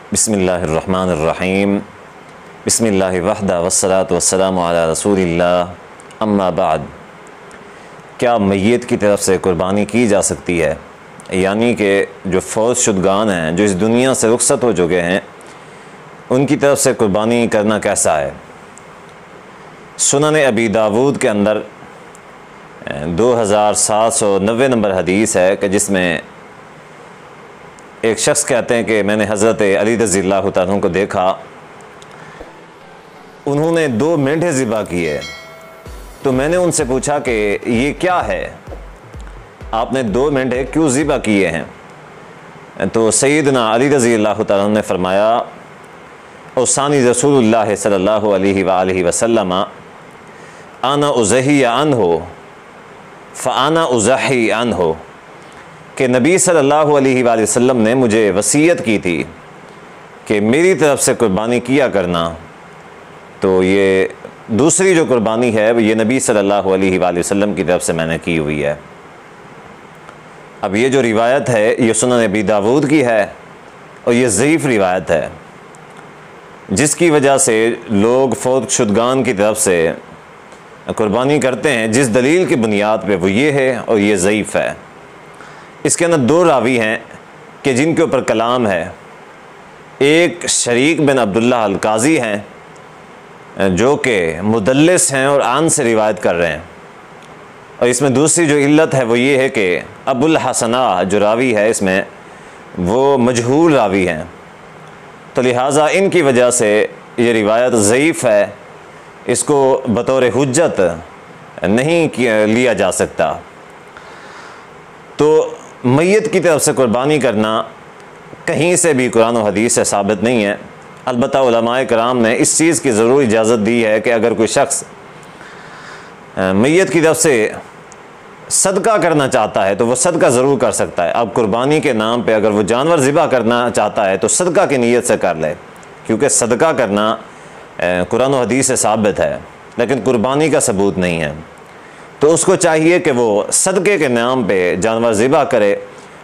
बिस्मिल्लाहिर्रहमानिर्रहीम बिस्मिल्लाहि वहदा वस्सलातु वस्सलामु अला रसूलिल्लाह अम्मा बाद। क्या मैयत की तरफ से कुर्बानी की जा सकती है? यानी कि जो फौज शुदगान हैं, जो इस दुनिया से रुखसत हो चुके हैं, उनकी तरफ से कुर्बानी करना कैसा है? सुनन अबी दाऊद के अंदर 2790 नंबर हदीस है कि जिसमें एक शख्स कहते हैं कि मैंने हज़रत अली रज़ियल्लाहु तआला अन्हु को देखा, उन्होंने 2 मेंढे ज़िबा किए। तो मैंने उनसे पूछा कि ये क्या है, आपने 2 मेंढे क्यों ज़िबा किए हैं? तो सैयदना अली रज़ियल्लाहु तआला अन्हु ने फरमाया, औसानी रसूलुल्लाह सल्लल्लाहु अलैहि वसल्लम आना उज़ही अन्हु फ़आना उज़ही अन्हु, कि नबी सल्लल्लाहु अलैहि वसल्लम ने मुझे वसीयत की थी कि मेरी तरफ से कुर्बानी किया करना। तो ये दूसरी जो कुर्बानी है ये नबी सल्लल्लाहु अलैहि वसल्लम की तरफ से मैंने की हुई है। अब ये जो रिवायत है ये सुनन अबी दाऊद की है और ये ज़ईफ़ रिवायत है, जिसकी वजह से लोग फौज शुदगान की तरफ से कुर्बानी करते हैं जिस दलील की बुनियाद पे, वो ये है और ये ज़ईफ़ है। इसके अंदर 2 रावी हैं कि जिनके ऊपर कलाम है। एक शरीक बिन अब्दुल्लाह अल काज़ी हैं जो कि मुदल्लिस हैं और आन से रिवायत कर रहे हैं, और इसमें दूसरी जो इल्लत है वो ये है कि अबुल हसना जो रावी है इसमें वो मजहूल रावी हैं। तो लिहाजा इनकी वजह से ये रिवायत ज़ईफ़ है, इसको बतौर हुज्जत नहीं लिया जा सकता। तो मैयत की तरफ से कुर्बानी करना कहीं से भी कुरान और हदीस से साबित नहीं है। अलबत्ता उलमाए कराम ने इस चीज़ की ज़रूर इजाज़त दी है कि अगर कोई शख्स मैयत की तरफ से सदका करना चाहता है तो वह सदका ज़रूर कर सकता है। अब कुर्बानी के नाम पे अगर वो जानवर ज़िबा करना चाहता है तो सदका की नीयत से कर ले, क्योंकि सदका करना कुरान और हदीस से साबित है, लेकिन कुर्बानी का सबूत नहीं है। तो उसको चाहिए कि वो सदक़े के नाम पे जानवर ज़िबा करे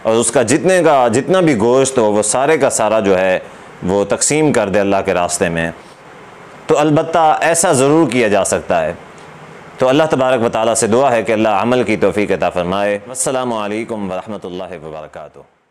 और उसका जितना भी गोश्त हो वो सारे का सारा जो है वो तकसीम कर दे अल्लाह के रास्ते में। तो अलबत्ता ऐसा ज़रूर किया जा सकता है। तो अल्लाह तबारक व तआला से दुआ है कि अल्लाह अमल की तौफ़ीक़ अता फ़रमाए। अस्सलामु अलैकुम व रहमतुल्लाहि व बरकातुहू।